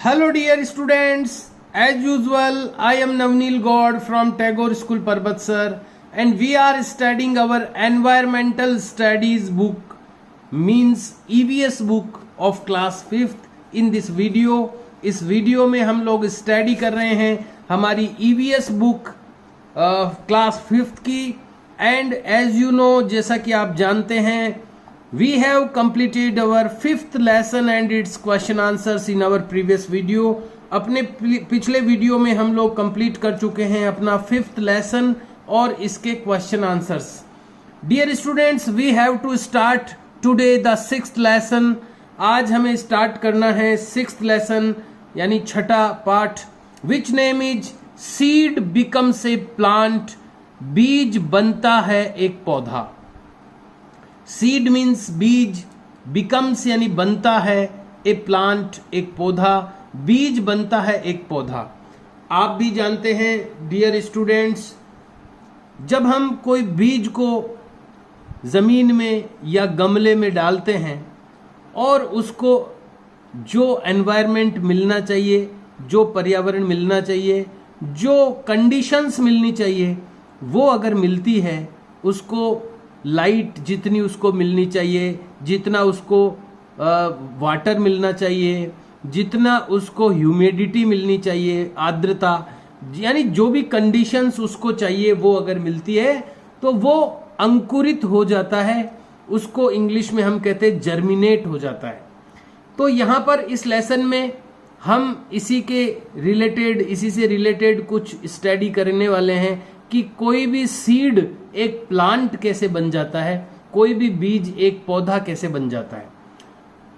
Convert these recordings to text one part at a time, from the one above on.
Hello dear students, as usual I am Navneel God from Tagore School Parbatsar and we are studying our environmental studies book means EVS book of class 5th in this video. इस video में हम लोग study कर रहे हैं हमारी EVS book class 5th की and as you know जैसा कि आप जानते हैं we have completed our 5th lesson and its question answers in our previous video. अपने पिछले वीडियो में हम लोग कंप्लीट कर चुके हैं अपना 5th लेसन और इसके question answers. Dear students, we have to start today the 6th lesson. आज हमें स्टार्ट करना है 6th लेसन यानी छठा पाठ, which name is seed becomes a plant. बीज बनता है एक पौधा. सीड मीन्स बीज, बिकम्स यानी बनता है, ए प्लांट एक पौधा, बीज बनता है एक पौधा. आप भी जानते हैं डियर स्टूडेंट्स, जब हम कोई बीज को जमीन में या गमले में डालते हैं और उसको जो एनवायरनमेंट मिलना चाहिए, जो पर्यावरण मिलना चाहिए, जो कंडीशंस मिलनी चाहिए वो अगर मिलती है, उसको लाइट जितनी उसको मिलनी चाहिए, जितना उसको वाटर मिलना चाहिए, जितना उसको ह्यूमिडिटी मिलनी चाहिए, आर्द्रता, यानी जो भी कंडीशंस उसको चाहिए वो अगर मिलती है तो वो अंकुरित हो जाता है. उसको इंग्लिश में हम कहते हैं जर्मिनेट हो जाता है. तो यहाँ पर इस लेसन में हम इसी से रिलेटेड कुछ स्टडी करने वाले हैं कि कोई भी सीड एक प्लांट कैसे बन जाता है, कोई भी बीज एक पौधा कैसे बन जाता है.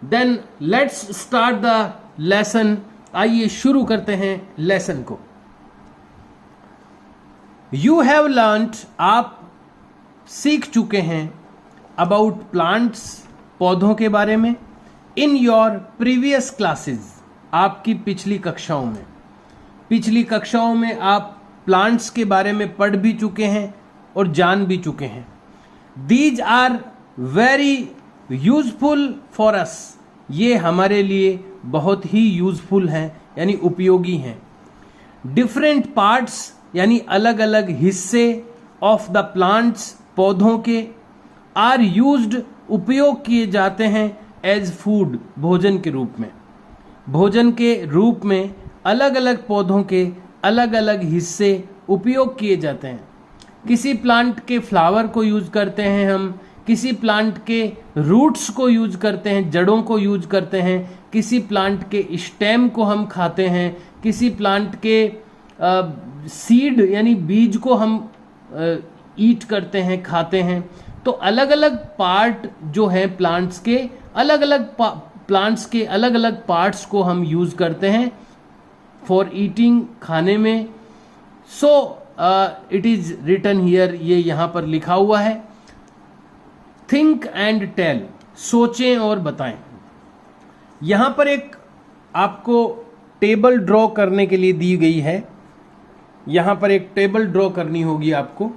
Then let's start the lesson. आइए शुरू करते हैं लेसन को. यू हैव लर्न्ड, आप सीख चुके हैं, अबाउट प्लांट्स, पौधों के बारे में, इन योर प्रीवियस क्लासेस, आपकी पिछली कक्षाओं में. पिछली कक्षाओं में आप प्लांट्स के बारे में पढ़ भी चुके हैं और जान भी चुके हैं. These are very useful for us, ये हमारे लिए बहुत ही यूजफुल हैं यानी उपयोगी हैं. डिफरेंट पार्ट्स यानी अलग अलग हिस्से ऑफ द प्लांट्स, पौधों के, आर यूज्ड, उपयोग किए जाते हैं, एज फूड, भोजन के रूप में. भोजन के रूप में अलग अलग पौधों के अलग अलग हिस्से उपयोग किए जाते हैं. किसी प्लांट के फ्लावर को यूज करते हैं हम, किसी प्लांट के रूट्स को यूज करते हैं, जड़ों को यूज करते हैं, किसी प्लांट के स्टेम को हम खाते हैं, किसी प्लांट के सीड यानी बीज को हम ईट करते हैं, खाते हैं. तो अलग अलग पार्ट जो है प्लांट्स के, अलग अलग प्लांट्स के अलग अलग पार्ट्स को हम यूज करते हैं फॉर ईटिंग, खाने में. So it is written here, ये यहां पर लिखा हुआ है. थिंक एंड टेल, सोचें और बताएं. यहां पर एक आपको टेबल ड्रॉ करने के लिए दी गई है. यहां पर एक टेबल ड्रॉ करनी होगी आपको.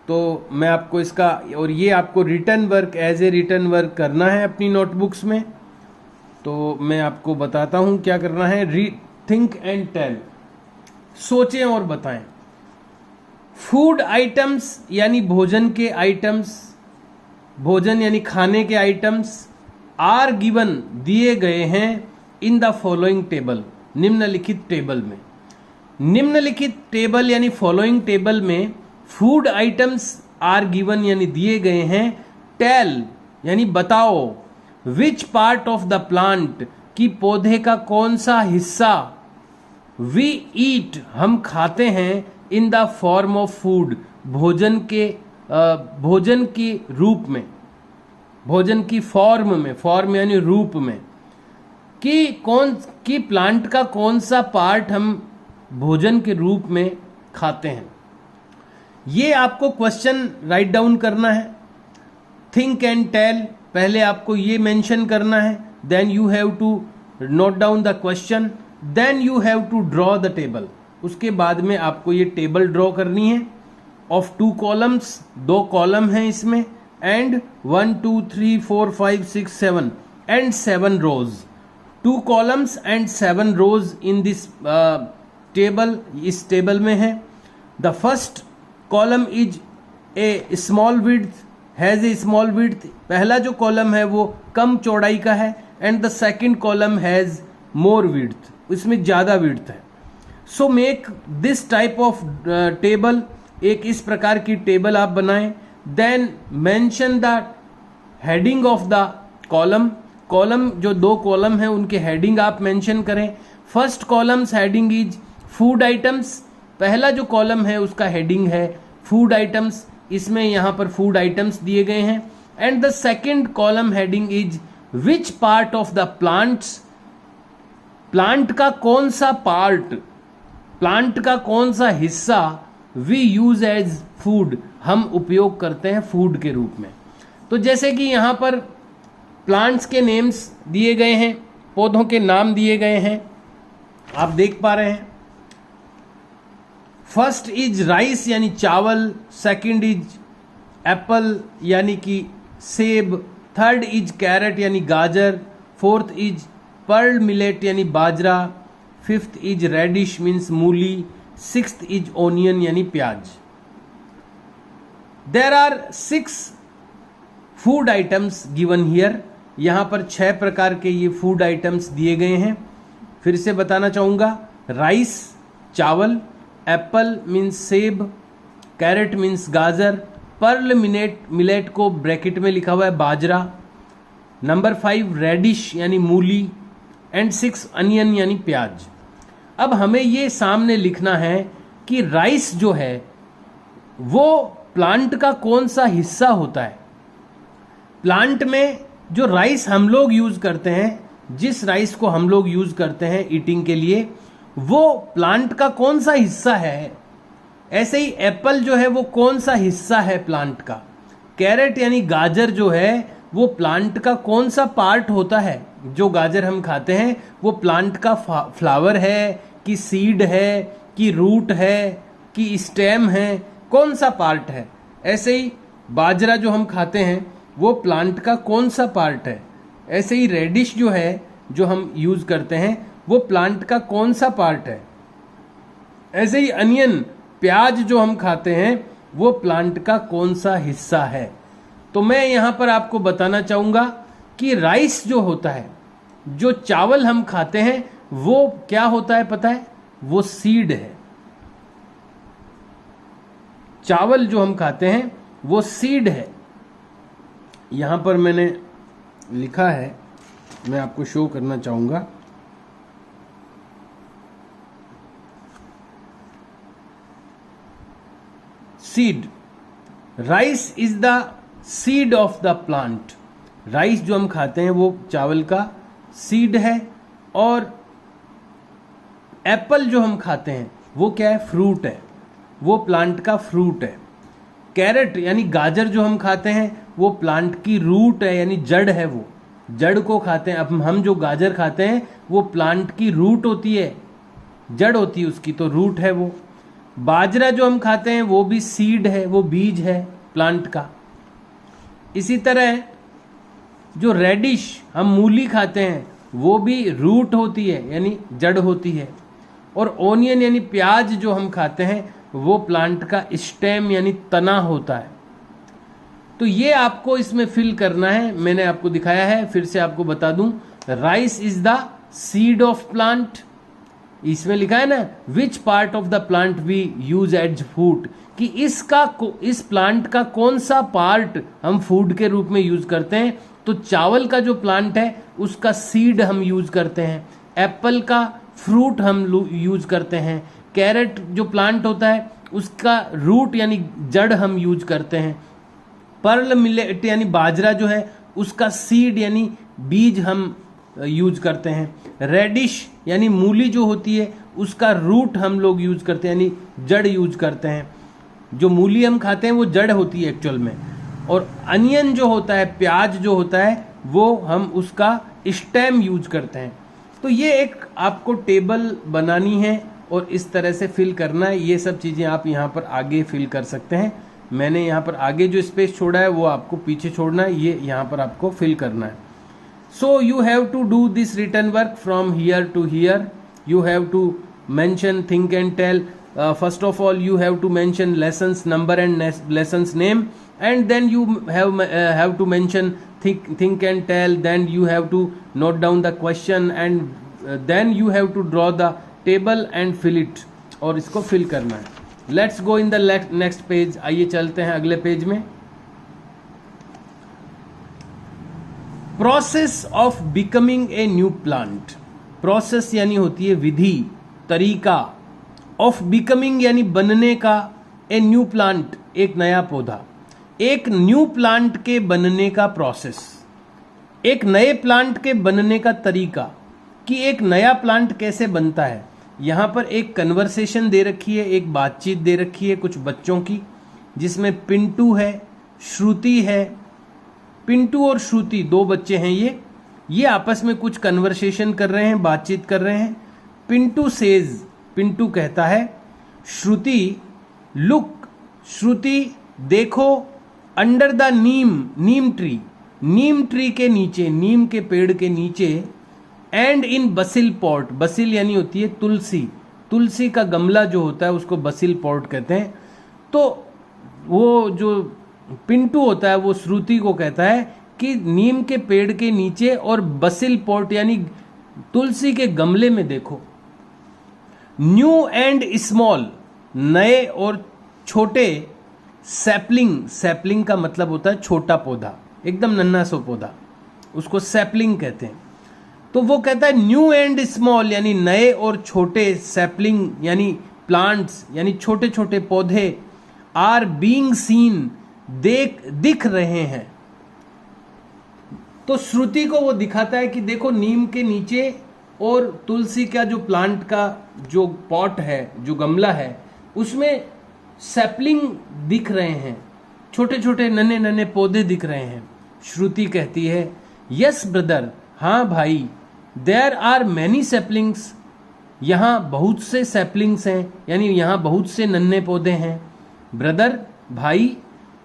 तो मैं आपको इसका, और ये आपको written work, as a written work करना है अपनी नोटबुक्स में. तो मैं आपको बताता हूं क्या करना है. थिंक एंड टेल, सोचें और बताएं. फूड आइटम्स यानी भोजन के आइटम्स, भोजन यानी खाने के आइटम्स, आर गिवन, दिए गए हैं, इन द फॉलोइंग टेबल, निम्नलिखित टेबल में. निम्नलिखित टेबल यानी फॉलोइंग टेबल में फूड आइटम्स आर गिवन यानी दिए गए हैं. टेल यानी बताओ, विच पार्ट ऑफ द प्लांट, की पौधे का कौन सा हिस्सा, वी ईट, हम खाते हैं, in the form of food, भोजन के रूप में, भोजन की फॉर्म में, फॉर्म यानी रूप में, कि प्लांट का कौन सा पार्ट हम भोजन के रूप में खाते हैं. ये आपको क्वेश्चन राइट डाउन करना है. थिंक एंड टेल, पहले आपको ये मेंशन करना है. Then you have to note down the question, then you have to draw the table. उसके बाद में आपको ये टेबल ड्रॉ करनी है ऑफ 2 कॉलम्स, 2 कॉलम हैं इसमें, and 1 2 3 4 5 6 7 and 7 rows. 2 columns and 7 rows in this table, इस टेबल में है। The first column is a small width, has a small width, पहला जो कॉलम है वो कम चौड़ाई का है। And the second column has more width, इसमें ज्यादा विड्थ है। So make this type of table, एक इस प्रकार की टेबल आप बनाएं। Then mention the heading of the column, column जो 2 कॉलम है उनके हेडिंग आप मेंशन करें। First columns heading is food items, पहला जो कॉलम है उसका हेडिंग है फूड आइटम्स, इसमें यहां पर फूड आइटम्स दिए गए हैं। And the second column heading is which part of the plants, plant का कौन सा पार्ट, प्लांट का कौन सा हिस्सा वी यूज एज फूड, हम उपयोग करते हैं फूड के रूप में। तो जैसे कि यहां पर प्लांट्स के नेम्स दिए गए हैं, पौधों के नाम दिए गए हैं, आप देख पा रहे हैं। फर्स्ट इज राइस यानी चावल, सेकंड इज एप्पल यानी कि सेब, थर्ड इज कैरेट यानी गाजर, फोर्थ इज पर्ल मिलेट यानी बाजरा, फिफ्थ इज रेडिश मीन्स मूली, सिक्स्थ इज ओनियन यानी प्याज। There are 6 food items given here, यहां पर 6 प्रकार के ये फूड आइटम्स दिए गए हैं। फिर से बताना चाहूंगा, राइस चावल, एप्पल मीन्स सेब, कैरेट मीन्स गाजर, पर्ल मिलेट को ब्रैकेट में लिखा हुआ है बाजरा, नंबर 5 रेडिश यानी मूली, एंड 6 अनियन यानी प्याज। अब हमें ये सामने लिखना है कि राइस जो है वो प्लांट का कौन सा हिस्सा होता है। प्लांट में जो राइस हम लोग यूज करते हैं, जिस राइस को हम लोग यूज करते हैं ईटिंग के लिए, वो प्लांट का कौन सा हिस्सा है। ऐसे ही एप्पल जो है वो कौन सा हिस्सा है प्लांट का। कैरेट यानी गाजर जो है वो प्लांट का कौन सा पार्ट होता है। जो गाजर हम खाते हैं वो प्लांट का फ्लावर है कि सीड है कि रूट है कि स्टेम है, कौन सा पार्ट है। ऐसे ही बाजरा जो हम खाते हैं वो प्लांट का कौन सा पार्ट है। ऐसे ही रेडिश जो है जो हम यूज करते हैं वो प्लांट का कौन सा पार्ट है। ऐसे ही अनियन प्याज जो हम खाते हैं वो प्लांट का कौन सा हिस्सा है। तो मैं यहां पर आपको बताना चाहूंगा कि राइस जो होता है, जो चावल हम खाते हैं वो क्या होता है पता है, वो सीड है। चावल जो हम खाते हैं वो सीड है। यहां पर मैंने लिखा है, मैं आपको शो करना चाहूंगा। Seed, rice is the seed of the plant. Rice जो हम खाते हैं वो चावल का सीड है। और एप्पल जो हम खाते हैं वो क्या है, फ्रूट है, वो प्लांट का फ्रूट है। कैरेट यानी गाजर जो हम खाते हैं वो प्लांट की रूट है, यानी जड़ है, वो जड़ को खाते हैं। अब हम जो गाजर खाते हैं वो प्लांट की रूट होती है, जड़ होती है उसकी, तो रूट है वो। बाजरा जो हम खाते हैं वो भी सीड है, वो बीज है प्लांट का। इसी तरह जो रेडिश हम मूली खाते हैं वो भी रूट होती है, यानी जड़ होती है। और ओनियन यानी प्याज जो हम खाते हैं वो प्लांट का स्टेम यानी तना होता है। तो ये आपको इसमें फिल करना है, मैंने आपको दिखाया है। फिर से आपको बता दूं, rice is the seed of plant. इसमें लिखा है ना, which part of the plant we use as food, कि इस प्लांट का कौन सा पार्ट हम फूड के रूप में यूज करते हैं। तो चावल का जो प्लांट है उसका सीड हम यूज करते हैं, एप्पल का फ्रूट हम यूज करते हैं, कैरेट जो प्लांट होता है उसका रूट यानी जड़ हम यूज करते हैं, पर्ल मिलेट यानी बाजरा जो है उसका सीड यानी बीज हम यूज करते हैं, रेडिश यानी मूली जो होती है उसका रूट हम लोग यूज करते हैं, यानी जड़ यूज करते हैं। जो मूली हम खाते हैं वो जड़ होती है एक्चुअल में। और अनियन जो होता है, प्याज जो होता है, वो हम उसका स्टेम यूज करते हैं। तो ये एक आपको टेबल बनानी है और इस तरह से फिल करना है। ये सब चीज़ें आप यहाँ पर आगे फिल कर सकते हैं। मैंने यहाँ पर आगे जो स्पेस छोड़ा है वो आपको पीछे छोड़ना है, ये यहाँ पर आपको फिल करना है। So you have to do this written work from here to here. You have to mention think and tell. First of all, you have to mention lessons number and lessons name, and then you have to mention think and tell. Then you have to note down the question, and then you have to draw the table and fill it. और इसको fill करना है. Let's go in the next page. आइए चलते हैं अगले page में. Process of becoming a new plant. Process यानी होती है विधि, तरीका. ऑफ बिकमिंग यानी बनने का. ए न्यू प्लांट एक नया पौधा. एक न्यू प्लांट के बनने का प्रोसेस, एक नए प्लांट के बनने का तरीका कि एक नया प्लांट कैसे बनता है. यहां पर एक कन्वर्सेशन दे रखी है, एक बातचीत दे रखी है कुछ बच्चों की, जिसमें पिंटू है, श्रुति है. पिंटू और श्रुति दो बच्चे हैं. ये आपस में कुछ कन्वर्सेशन कर रहे हैं, बातचीत कर रहे हैं. पिंटू सेज, पिंटू कहता है. श्रुति लुक, श्रुति देखो. Under the Neem tree, Neem tree के नीचे, नीम के पेड़ के नीचे. And in basil pot, basil यानी होती है तुलसी. तुलसी का गमला जो होता है उसको बसिल पॉट कहते हैं. तो वो जो पिंटू होता है वो श्रुति को कहता है कि नीम के पेड़ के नीचे और बसिल पॉट यानी तुलसी के गमले में देखो. न्यू एंड स्मॉल, नए और छोटे. सैपलिंग, सैपलिंग का मतलब होता है छोटा पौधा, एकदम नन्हा सा पौधा, उसको सैपलिंग कहते हैं. तो वो कहता है न्यू एंड स्मॉल यानी नए और छोटे. सैपलिंग यानी प्लांट्स यानी छोटे छोटे पौधे. आर बीइंग सीन, दिख रहे हैं. तो श्रुति को वो दिखाता है कि देखो नीम के नीचे और तुलसी का जो प्लांट का जो पॉट है, जो गमला है, उसमें सैपलिंग दिख रहे हैं, छोटे छोटे नन्हे नन्हे पौधे दिख रहे हैं. श्रुति कहती है यस ब्रदर, हाँ भाई. देयर आर मैनी सैपलिंग्स, यहाँ बहुत से सैपलिंग्स हैं यानी यहाँ बहुत से नन्हे पौधे हैं. ब्रदर भाई.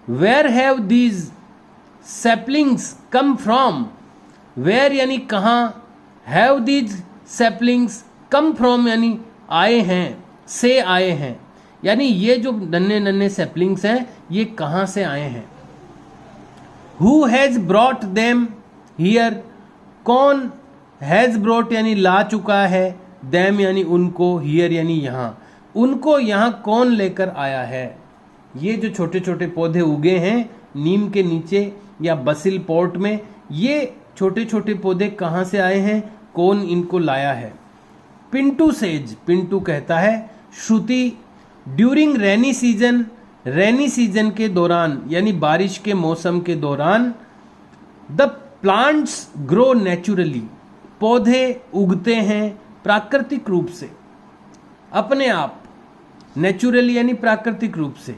Where have these saplings come from, where यानी कहाँ, have these saplings come from यानी आए हैं, से आए हैं, यानी ये जो नन्हे नन्हे सैपलिंग्स हैं ये कहाँ से आए हैं. Who has brought them here, कौन. हैज ब्रॉट यानी ला चुका है, देम यानी उनको, हियर यानी यहाँ, उनको यहाँ कौन लेकर आया है. ये जो छोटे छोटे पौधे उगे हैं नीम के नीचे या बसिल पॉट में, ये छोटे छोटे पौधे कहाँ से आए हैं, कौन इनको लाया है. पिंटू सेज, पिंटू कहता है. Shruti during rainy season, rainy season के दौरान यानी बारिश के मौसम के दौरान. द प्लांट्स ग्रो नेचुरली, पौधे उगते हैं प्राकृतिक रूप से, अपने आप. नेचुरली यानी प्राकृतिक रूप से.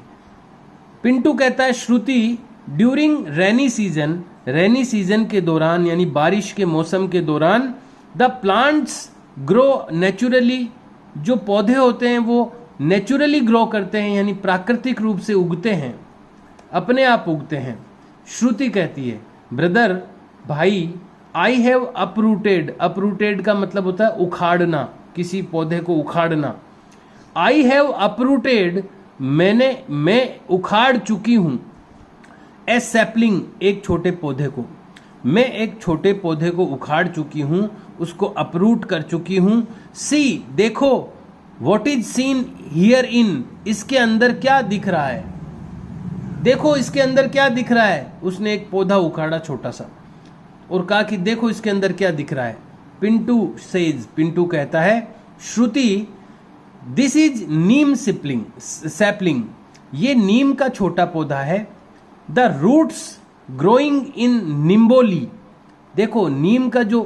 पिंटू कहता है Shruti during rainy season, rainy season के दौरान यानी बारिश के मौसम के दौरान. द प्लांट्स ग्रो नेचुरली, जो पौधे होते हैं वो नेचुरली ग्रो करते हैं यानी प्राकृतिक रूप से उगते हैं, अपने आप उगते हैं. श्रुति कहती है ब्रदर भाई. आई हैव अपरूटेड, अपरूटेड का मतलब होता है उखाड़ना, किसी पौधे को उखाड़ना. आई हैव अपरूटेड, मैं उखाड़ चुकी हूं. ए सैपलिंग, एक छोटे पौधे को, मैं एक छोटे पौधे को उखाड़ चुकी हूं, उसको अपरूट कर चुकी हूं. सी देखो, what is seen here in, इसके अंदर क्या दिख रहा है. देखो इसके अंदर क्या दिख रहा है. उसने एक पौधा उखाड़ा छोटा सा और कहा कि देखो इसके अंदर क्या दिख रहा है. पिंटू सेज, पिंटू कहता है. श्रुति दिस इज नीम सैपलिंग, ये नीम का छोटा पौधा है. द रूट्स ग्रोइंग इन निम्बोली, देखो नीम का जो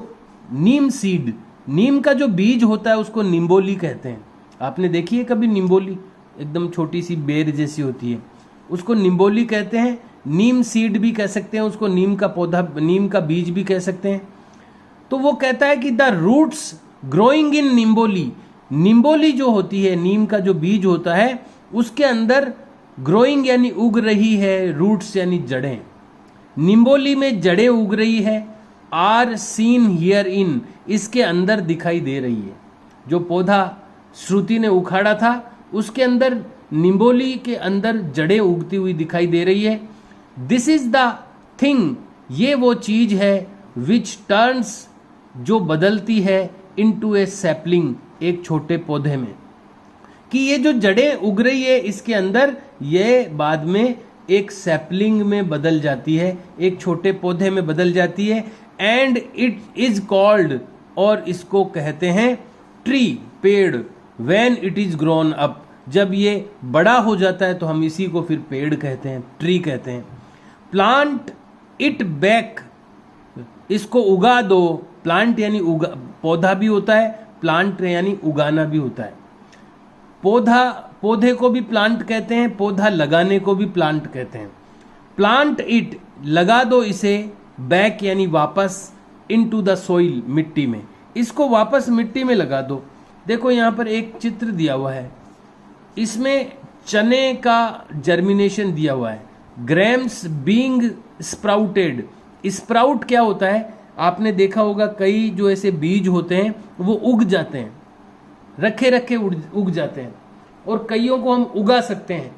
नीम सीड, नीम का जो बीज होता है उसको निम्बोली कहते हैं. आपने देखी है कभी निम्बोली, एकदम छोटी सी बेर जैसी होती है, उसको निम्बोली कहते हैं. नीम सीड भी कह सकते हैं उसको, नीम का पौधा, नीम का बीज भी कह सकते हैं. तो वो कहता है कि द रूट्स ग्रोइंग इन निम्बोली, निम्बोली जो होती है, नीम का जो बीज होता है उसके अंदर ग्रोइंग यानी उग रही है, रूट्स यानी जड़ें, निम्बोली में जड़ें उग रही है. आर सीन हियर इन, इसके अंदर दिखाई दे रही है। जो पौधा श्रुति ने उखाड़ा था उसके अंदर, निम्बोली के अंदर जड़ें उगती हुई दिखाई दे रही है। दिस इज द थिंग, ये वो चीज है, विच टर्न्स, जो बदलती है, इनटू ए सैपलिंग, एक छोटे पौधे में। कि ये जो जड़ें उग रही है इसके अंदर, ये बाद में एक सैपलिंग में बदल जाती है, एक छोटे पौधे में बदल जाती है। एंड इट इज कॉल्ड, और इसको कहते हैं ट्री, पेड़। When it is grown up, जब ये बड़ा हो जाता है तो हम इसी को फिर पेड़ कहते हैं, ट्री कहते हैं। प्लांट इट बैक, इसको उगा दो। प्लांट यानी उगा, पौधा भी होता है, प्लांट यानी उगाना भी होता है। पौधे को भी प्लांट कहते हैं, पौधा लगाने को भी प्लांट कहते हैं। प्लांट इट, लगा दो इसे, बैक यानी वापस, इनटू द सोइल, मिट्टी में, इसको वापस मिट्टी में लगा दो। देखो यहां पर एक चित्र दिया हुआ है, इसमें चने का जर्मिनेशन दिया हुआ है। ग्रेम्स बीइंग स्प्राउटेड, स्प्राउट क्या होता है, आपने देखा होगा कई जो ऐसे बीज होते हैं वो उग जाते हैं, रखे रखे उग जाते हैं, और कईयों को हम उगा सकते हैं।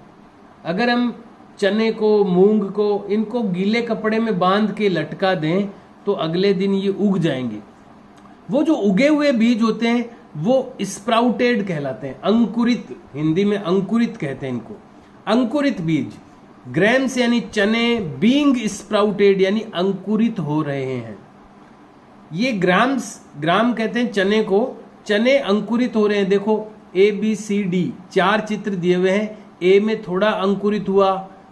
अगर हम चने को, मूंग को, इनको गीले कपड़े में बांध के लटका दें तो अगले दिन ये उग जाएंगे। वो जो उगे हुए बीज होते हैं वो स्प्राउटेड कहलाते हैं, अंकुरित, हिंदी में अंकुरित कहते हैं इनको, अंकुरित बीज। ग्रेम्स यानी चने, बीइंग स्प्राउटेड यानी अंकुरित हो रहे हैं। ये ग्राम कहते हैं चने को, चने अंकुरित हो रहे हैं। देखो ए बी सी डी 4 चित्र दिए हुए हैं। ए में थोड़ा अंकुरित हुआ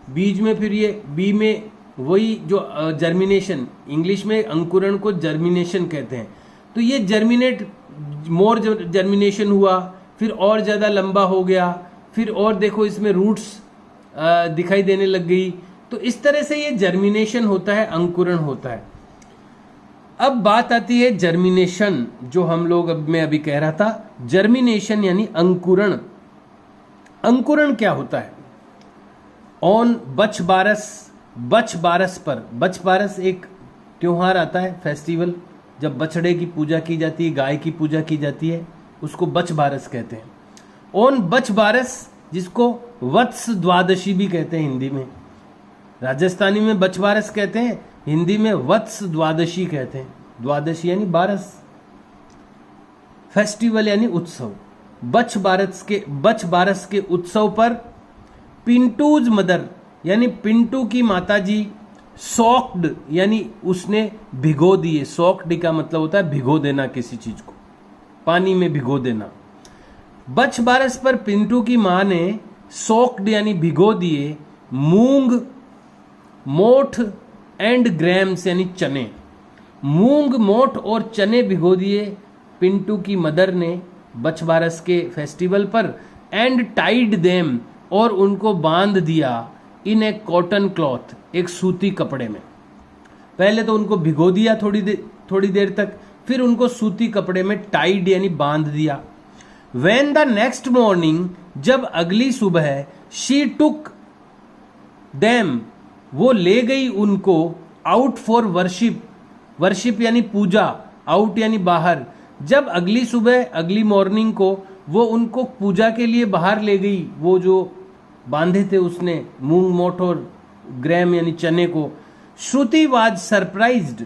बीज में, फिर ये बी में वही जो जर्मिनेशन, इंग्लिश में अंकुरण को जर्मिनेशन कहते हैं। तो ये मोर जर्मिनेशन हुआ, फिर और ज्यादा लंबा हो गया, फिर और देखो इसमें रूट्स दिखाई देने लग गई। तो इस तरह से ये जर्मिनेशन होता है, अंकुरण होता है। अब बात आती है जर्मिनेशन, जो हम लोग मैं अभी कह रहा था, जर्मिनेशन यानी अंकुरण। अंकुरण क्या होता है? ऑन बछ बारस पर, बछ बारस एक त्योहार आता है, फेस्टिवल, जब बछड़े की पूजा की जाती है, गाय की पूजा की जाती है, उसको बछ बारस कहते हैं। ऑन बछ बारस, जिसको वत्स द्वादशी भी कहते हैं हिंदी में, राजस्थानी में बछ बारस कहते हैं, हिंदी में वत्स द्वादशी कहते हैं। द्वादशी यानी बारस, फेस्टिवल यानी उत्सव। बछ बारस के उत्सव पर पिंटूज मदर यानी पिंटू की माताजी, सॉक्ड यानी उसने भिगो दिए। सॉक्ड का मतलब होता है भिगो देना किसी चीज को, पानी में भिगो देना। बछ बारस पर पिंटू की मां ने सॉक्ड यानी भिगो दिए मूंग, मोठ एंड ग्रैम्स यानी चने। मूंग, मोठ और चने भिगो दिए पिंटू की मदर ने बछ बारस के फेस्टिवल पर। एंड टाइड देम, और उनको बांध दिया इन ए कॉटन क्लॉथ, एक सूती कपड़े में। पहले तो उनको भिगो दिया थोड़ी देर तक, फिर उनको सूती कपड़े में टाइड यानी बांध दिया। व्हेन द नेक्स्ट मॉर्निंग, जब अगली सुबह, शी टुक देम, वो ले गई उनको आउट फॉर वर्शिप, वर्शिप यानी पूजा, आउट यानी बाहर। जब अगली सुबह, अगली मॉर्निंग को वो उनको पूजा के लिए बाहर ले गई, वो जो बांधे थे उसने मूंग, मोठ और ग्रैम यानी चने को। श्रुति वाज सरप्राइज्ड,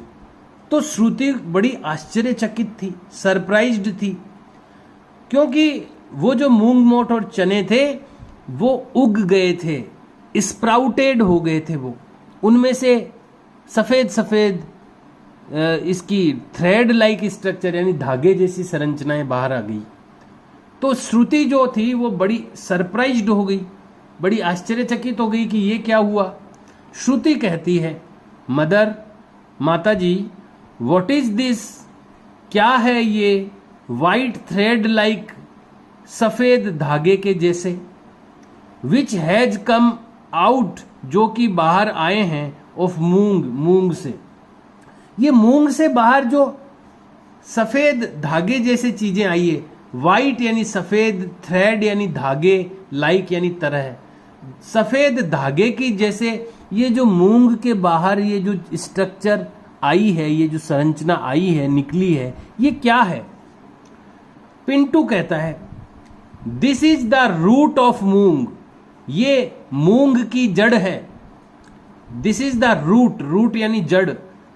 तो श्रुति बड़ी आश्चर्यचकित थी, सरप्राइज्ड थी, क्योंकि वो जो मूंग, मोठ और चने थे वो उग गए थे, स्प्राउटेड हो गए थे। वो उनमें से सफेद सफेद इसकी थ्रेड लाइक स्ट्रक्चर यानी धागे जैसी संरचनाएं बाहर आ गई। तो श्रुति जो थी वो बड़ी सरप्राइज्ड हो गई, बड़ी आश्चर्यचकित हो गई कि ये क्या हुआ। श्रुति कहती है, मदर, माताजी, व्हाट इज दिस, क्या है ये, वाइट थ्रेड लाइक, सफेद धागे के जैसे, विच हैज कम आउट, जो कि बाहर आए हैं, ऑफ मूंग, मूंग से। ये मूंग से बाहर जो सफेद धागे जैसे चीजें आई है, वाइट यानी सफेद, थ्रेड यानी धागे, लाइक यानी तरह, सफेद धागे की जैसे ये जो मूंग के बाहर ये जो स्ट्रक्चर आई है, ये जो संरचना आई है, निकली है, ये क्या है? पिंटू कहता है this is the root of moong, ये मूंग की जड़ है। This is the root, root यानी जड़।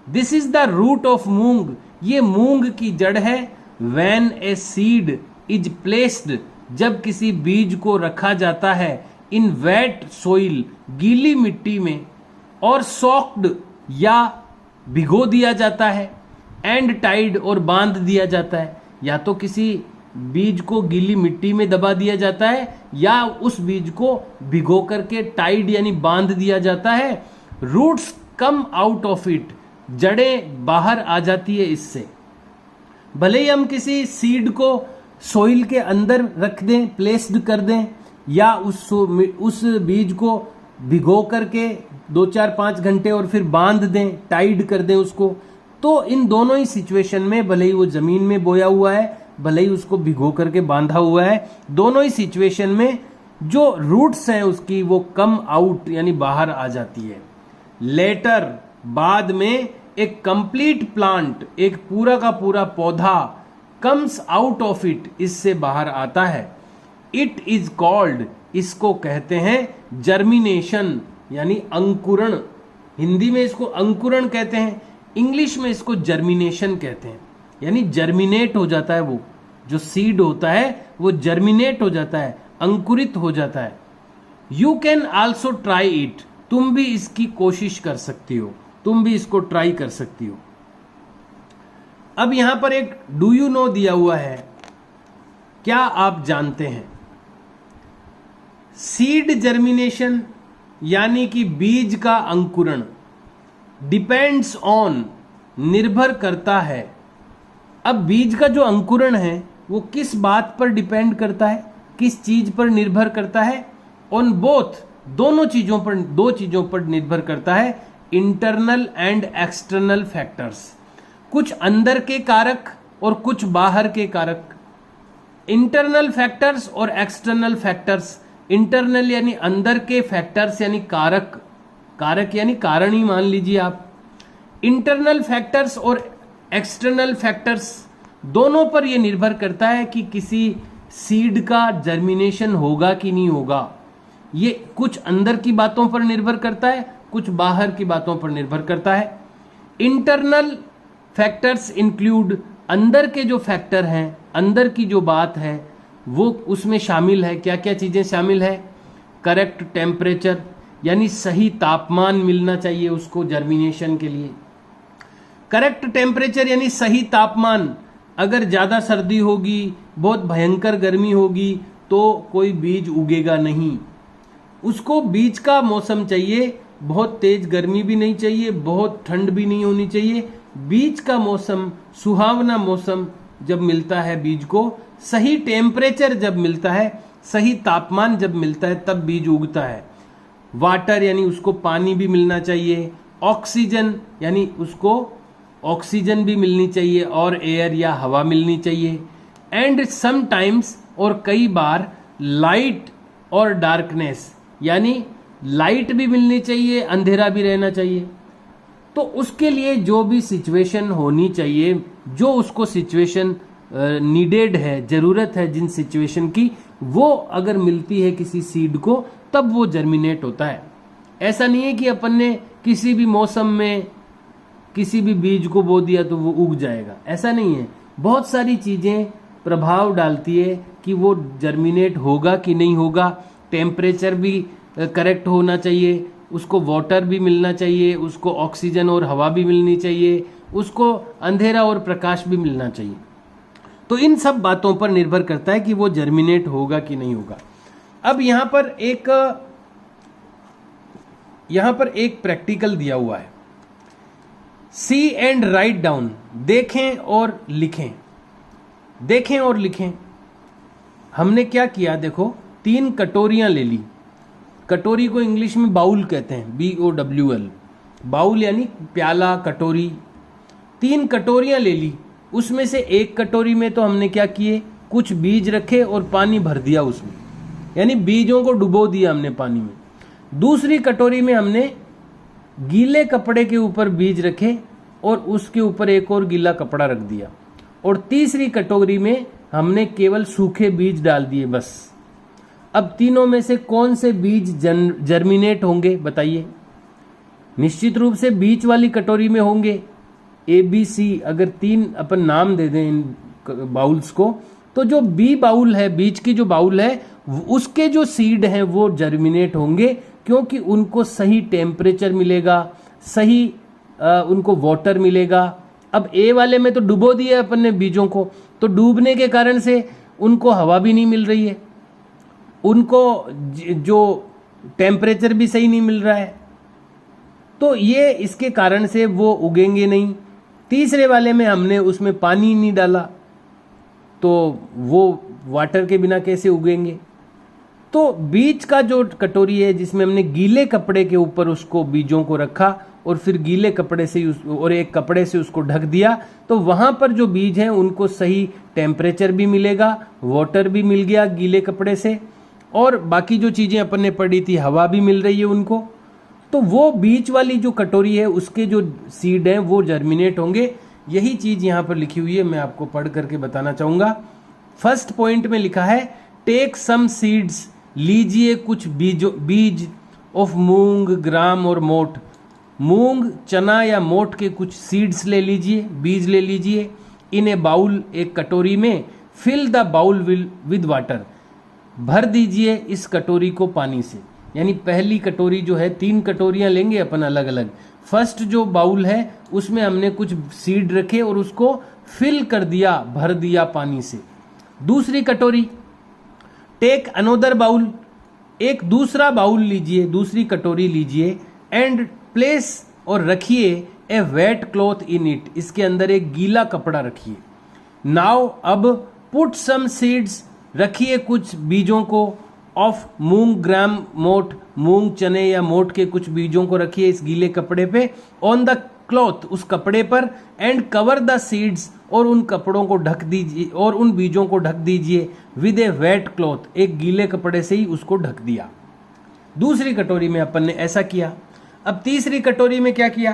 This is the root of moong, ये मूंग की जड़ है। When a seed is placed, जब किसी बीज को रखा जाता है इन वेट सोइल, गीली मिट्टी में, और सॉक्ड या भिगो दिया जाता है, एंड टाइड और बांध दिया जाता है। या तो किसी बीज को गीली मिट्टी में दबा दिया जाता है या उस बीज को भिगो करके टाइड यानी बांध दिया जाता है। Roots come out of it, जड़ें बाहर आ जाती है इससे। भले ही हम किसी सीड को सोइल के अंदर रख दें, प्लेस्ड कर दें, या उस बीज को भिगो करके 2-4-5 घंटे और फिर बांध दें, टाइड कर दें उसको, तो इन दोनों ही सिचुएशन में, भले ही वो जमीन में बोया हुआ है, भले ही उसको भिगो करके बांधा हुआ है, दोनों ही सिचुएशन में जो रूट्स हैं उसकी वो कम आउट यानी बाहर आ जाती है। लेटर, बाद में, एक कंप्लीट प्लांट, एक पूरा का पूरा पौधा, कम्स आउट ऑफ इट, इससे बाहर आता है। इट इज कॉल्ड, इसको कहते हैं जर्मिनेशन यानी अंकुरण। हिंदी में इसको अंकुरण कहते हैं, इंग्लिश में इसको जर्मिनेशन कहते हैं। यानी जर्मिनेट हो जाता है, वो जो सीड होता है वो जर्मिनेट हो जाता है, अंकुरित हो जाता है। You can also try it, तुम भी इसकी कोशिश कर सकती हो, तुम भी इसको ट्राई कर सकती हो। अब यहां पर एक डू यू नो दिया हुआ है, क्या आप जानते हैं? सीड जर्मिनेशन यानी कि बीज का अंकुरण, डिपेंड्स ऑन, निर्भर करता है। अब बीज का जो अंकुरण है वो किस बात पर डिपेंड करता है, किस चीज पर निर्भर करता है? ऑन बोथ, दोनों चीजों पर, दो चीजों पर निर्भर करता है। इंटरनल एंड एक्सटर्नल फैक्टर्स, कुछ अंदर के कारक और कुछ बाहर के कारक। इंटरनल फैक्टर्स और एक्सटर्नल फैक्टर्स, इंटरनल यानी अंदर के, फैक्टर्स यानी कारक, कारक यानी कारण ही मान लीजिए आप। इंटरनल फैक्टर्स और एक्सटर्नल फैक्टर्स दोनों पर यह निर्भर करता है कि किसी सीड का जर्मिनेशन होगा कि नहीं होगा। ये कुछ अंदर की बातों पर निर्भर करता है, कुछ बाहर की बातों पर निर्भर करता है। इंटरनल फैक्टर्स इंक्लूड, अंदर के जो फैक्टर हैं, अंदर की जो बात है वो उसमें शामिल है। क्या क्या चीजें शामिल है? करेक्ट टेम्परेचर यानी सही तापमान मिलना चाहिए उसको जर्मिनेशन के लिए। करेक्ट टेम्परेचर यानी सही तापमान, अगर ज्यादा सर्दी होगी, बहुत भयंकर गर्मी होगी तो कोई बीज उगेगा नहीं। उसको बीज का मौसम चाहिए, बहुत तेज गर्मी भी नहीं चाहिए, बहुत ठंड भी नहीं होनी चाहिए। बीज का मौसम, सुहावना मौसम जब मिलता है बीज को, सही टेम्परेचर जब मिलता है, सही तापमान जब मिलता है, तब बीज उगता है। वाटर यानी उसको पानी भी मिलना चाहिए। ऑक्सीजन यानी उसको ऑक्सीजन भी मिलनी चाहिए और एयर या हवा मिलनी चाहिए। एंड समटाइम्स, और कई बार, लाइट और डार्कनेस यानी लाइट भी मिलनी चाहिए, अंधेरा भी रहना चाहिए। तो उसके लिए जो भी सिचुएशन होनी चाहिए, जो उसको सिचुएशन नीडेड है, जरूरत है जिन सिचुएशन की, वो अगर मिलती है किसी सीड को, तब वो जर्मिनेट होता है। ऐसा नहीं है कि अपन ने किसी भी मौसम में किसी भी बीज को बो दिया तो वो उग जाएगा, ऐसा नहीं है। बहुत सारी चीजें प्रभाव डालती है कि वो जर्मिनेट होगा कि नहीं होगा। टेम्परेचर भी करेक्ट होना चाहिए, उसको वाटर भी मिलना चाहिए, उसको ऑक्सीजन और हवा भी मिलनी चाहिए, उसको अंधेरा और प्रकाश भी मिलना चाहिए। तो इन सब बातों पर निर्भर करता है कि वो जर्मिनेट होगा कि नहीं होगा। अब यहां पर एक प्रैक्टिकल दिया हुआ है, सी एंड राइट डाउन, देखें और लिखें। देखें और लिखें, हमने क्या किया, देखो 3 कटोरियां ले ली। कटोरी को इंग्लिश में बाउल कहते हैं, BOWL, बाउल यानी प्याला, कटोरी। 3 कटोरियां ले ली, उसमें से एक कटोरी में तो हमने क्या किए, कुछ बीज रखे और पानी भर दिया उसमें, यानी बीजों को डुबो दिया हमने पानी में। दूसरी कटोरी में हमने गीले कपड़े के ऊपर बीज रखे और उसके ऊपर एक और गीला कपड़ा रख दिया, और तीसरी कटोरी में हमने केवल सूखे बीज डाल दिए बस। अब तीनों में से कौन से बीज जर्मिनेट होंगे बताइए? निश्चित रूप से बीच वाली कटोरी में होंगे। ए बी सी अगर तीन अपन नाम दे दें इन बाउल्स को, तो जो बी बाउल है, बीच की जो बाउल है, उसके जो सीड हैं वो जर्मिनेट होंगे, क्योंकि उनको सही टेम्परेचर मिलेगा, सही उनको वाटर मिलेगा। अब ए वाले में तो डुबो दिया अपन ने बीजों को, तो डूबने के कारण से उनको हवा भी नहीं मिल रही है, उनको जो टेम्परेचर भी सही नहीं मिल रहा है, तो ये इसके कारण से वो उगेंगे नहीं। तीसरे वाले में हमने उसमें पानी नहीं डाला, तो वो वाटर के बिना कैसे उगेंगे? तो बीच का जो कटोरी है जिसमें हमने गीले कपड़े के ऊपर उसको बीजों को रखा और फिर गीले कपड़े से और एक कपड़े से उसको ढक दिया, तो वहां पर जो बीज हैं उनको सही टेम्परेचर भी मिलेगा, वाटर भी मिल गया गीले कपड़े से, और बाकी जो चीजें अपन ने पढ़ी थी हवा भी मिल रही है उनको। तो वो बीच वाली जो कटोरी है उसके जो सीड हैं वो जर्मिनेट होंगे। यही चीज यहां पर लिखी हुई है, मैं आपको पढ़ करके बताना चाहूंगा। फर्स्ट पॉइंट में लिखा है टेक सम सीड्स, लीजिए कुछ बीज ऑफ मूंग, ग्राम और मोट। मूंग, चना या मोट के कुछ सीड्स ले लीजिए, बीज ले लीजिए। इन ए बाउल, एक कटोरी में। Fill the bowl with water, भर दीजिए इस कटोरी को पानी से। यानी पहली कटोरी जो है, 3 कटोरियां लेंगे अपन अलग अलग। फर्स्ट जो बाउल है उसमें हमने कुछ सीड रखे और उसको फिल कर दिया, भर दिया पानी से। दूसरी कटोरी, टेक अनोदर बाउल, एक दूसरा बाउल लीजिए, दूसरी कटोरी लीजिए। एंड प्लेस, और रखिए ए वेट क्लॉथ इन इट, इसके अंदर एक गीला कपड़ा रखिए। नाउ, अब पुट सम सीड्स, रखिए कुछ बीजों को, ऑफ मूंग, ग्राम, मोट, मूंग, चने या मोट के कुछ बीजों को रखिए इस गीले कपड़े पे, ऑन द क्लॉथ, उस कपड़े पर। एंड कवर द सीड्स, और उन कपड़ों को ढक दीजिए, और उन बीजों को ढक दीजिए विद ए वेट क्लॉथ, एक गीले कपड़े से ही उसको ढक दिया। दूसरी कटोरी में अपन ने ऐसा किया। अब तीसरी कटोरी में क्या किया?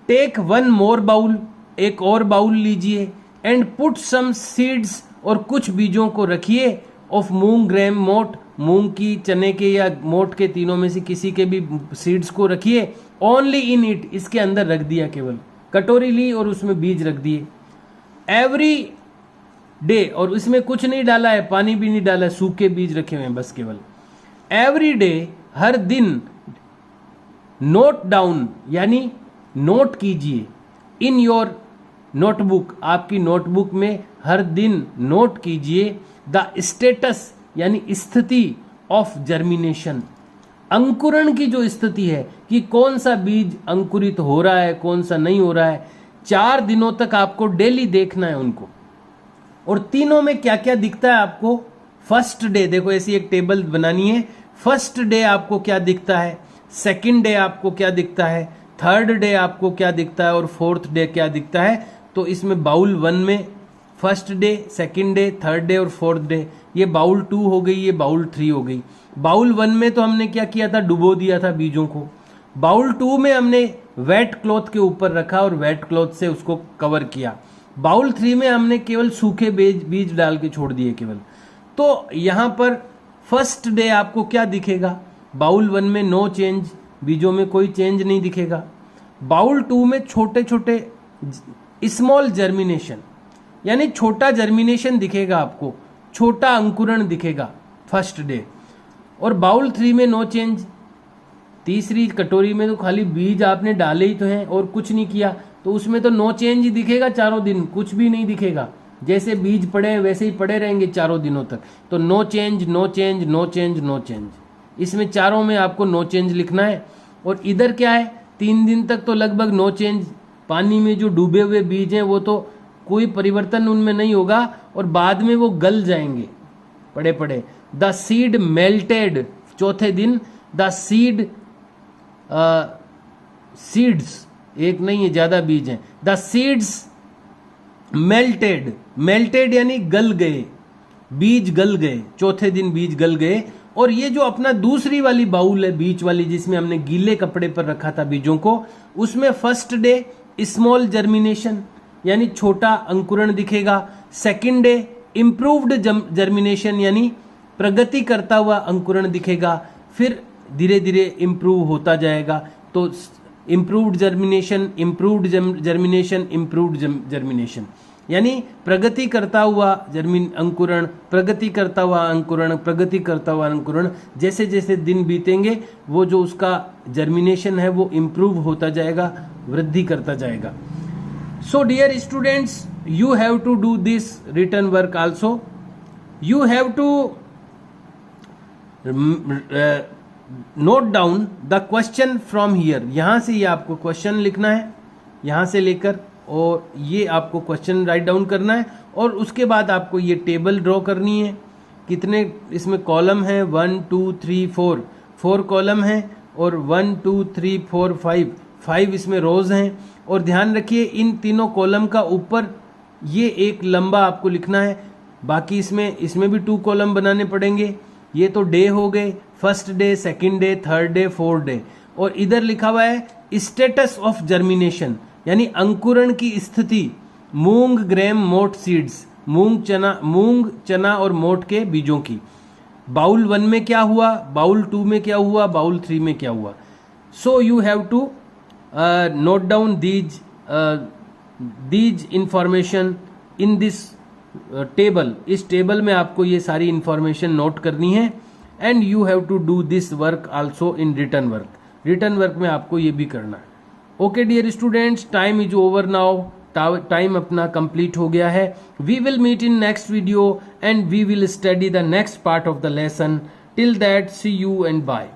टेक 1 मोर बाउल, एक और बाउल लीजिए। एंड पुट सम सीड्स, और कुछ बीजों को रखिए, ऑफ मूंग, ग्राम, मोट, मूंग की, चने के या मोट के, तीनों में से किसी के भी सीड्स को रखिए। ओनली इन इट, इसके अंदर रख दिया केवल। कटोरी ली और उसमें बीज रख दिए। एवरी डे, और इसमें कुछ नहीं डाला है, पानी भी नहीं डाला है, सूखे बीज रखे हुए हैं बस केवल। एवरी डे, हर दिन। नोट डाउन, यानी नोट कीजिए। इन योर नोटबुक, आपकी नोटबुक में हर दिन नोट कीजिए द स्टेटस, यानी स्थिति ऑफ जर्मिनेशन, अंकुरण की जो स्थिति है कि कौन सा बीज अंकुरित हो रहा है, कौन सा नहीं हो रहा है। 4 दिनों तक आपको डेली देखना है उनको। और तीनों में क्या क्या दिखता है आपको? फर्स्ट डे, देखो ऐसी एक टेबल बनानी है। फर्स्ट डे आपको क्या दिखता है, सेकंड डे आपको क्या दिखता है, थर्ड डे आपको क्या दिखता है, और फोर्थ डे क्या दिखता है। तो इसमें बाउल 1 में first day, second day, third day और फोर्थ डे, ये बाउल 2 हो गई, ये बाउल 3 हो गई। बाउल 1 में तो हमने क्या किया था, डुबो दिया था बीजों को। बाउल 2 में हमने वेट क्लॉथ के ऊपर रखा और वेट क्लॉथ से उसको कवर किया। बाउल 3 में हमने केवल सूखे बीज डाल के छोड़ दिए केवल। तो यहां पर फर्स्ट डे आपको क्या दिखेगा? बाउल 1 में नो चेंज, बीजों में कोई चेंज नहीं दिखेगा। बाउल 2 में छोटे छोटे स्मॉल जर्मिनेशन, यानी छोटा जर्मिनेशन दिखेगा आपको, छोटा अंकुरण दिखेगा फर्स्ट डे। और बाउल 3 में नो चेंज। तीसरी कटोरी में तो खाली बीज आपने डाले ही तो हैं और कुछ नहीं किया, तो उसमें तो नो चेंज ही दिखेगा चारों दिन, कुछ भी नहीं दिखेगा। जैसे बीज पड़े हैं वैसे ही पड़े रहेंगे चारों दिनों तक। तो no change, no change, no change, no change, इसमें चारों में आपको नो चेंज लिखना है। और इधर क्या है, 3 दिन तक तो लगभग नो चेंज। पानी में जो डूबे हुए बीज हैं वो तो कोई परिवर्तन उनमें नहीं होगा और बाद में वो गल जाएंगे पड़े पड़े। द सीड मेल्टेड, चौथे दिन द सीड्स, एक नहीं है ज्यादा बीज हैं। द सीड्स मेल्टेड, मेल्टेड यानी गल गए, बीज गल गए, चौथे दिन बीज गल गए। और ये जो अपना दूसरी वाली बाउल है बीच वाली, जिसमें हमने गीले कपड़े पर रखा था बीजों को, उसमें फर्स्ट डे स्मॉल जर्मिनेशन यानी छोटा अंकुरण दिखेगा। सेकंड डे इम्प्रूव्ड जर्मिनेशन यानी प्रगति करता हुआ अंकुरण दिखेगा। फिर धीरे धीरे इम्प्रूव होता जाएगा। तो improved germination, improved germination, improved germination यानी प्रगति करता हुआ अंकुरण, प्रगति करता हुआ अंकुरण, प्रगति करता हुआ अंकुरण। जैसे जैसे दिन बीतेंगे वो जो उसका जर्मिनेशन है वो इम्प्रूव होता जाएगा, वृद्धि करता जाएगा। So dear students, you have to do this written work also. You have to note down the question from here. यहाँ से ये आपको क्वेश्चन लिखना है, यहाँ से लेकर, और ये आपको क्वेश्चन राइट डाउन करना है। और उसके बाद आपको ये टेबल ड्रॉ करनी है। कितने इसमें कॉलम है? 1 2 3 4 कॉलम है, और 1 2 3 4 5 इसमें रोज हैं। और ध्यान रखिए इन तीनों कॉलम का ऊपर ये एक लंबा आपको लिखना है। बाकी इसमें भी 2 कॉलम बनाने पड़ेंगे। ये तो डे हो गए, first day, second day, third day, fourth day. और इधर लिखा हुआ है स्टेटस ऑफ जर्मिनेशन यानी अंकुरण की स्थिति। मूंग, ग्रेम, मोट सीड्स, मूंग, चना और मोट के बीजों की। बाउल 1 में क्या हुआ, बाउल 2 में क्या हुआ, बाउल 3 में क्या हुआ। So you have to note down these information in this table. इस टेबल में आपको ये सारी इंफॉर्मेशन नोट करनी है। And you have to do this work also in written work. Written work में आपको ये भी करना है। Okay dear students, time is over now. Time अपना कंप्लीट हो गया है। We will meet in next video and we will study the next part of the lesson. Till that, see you and bye.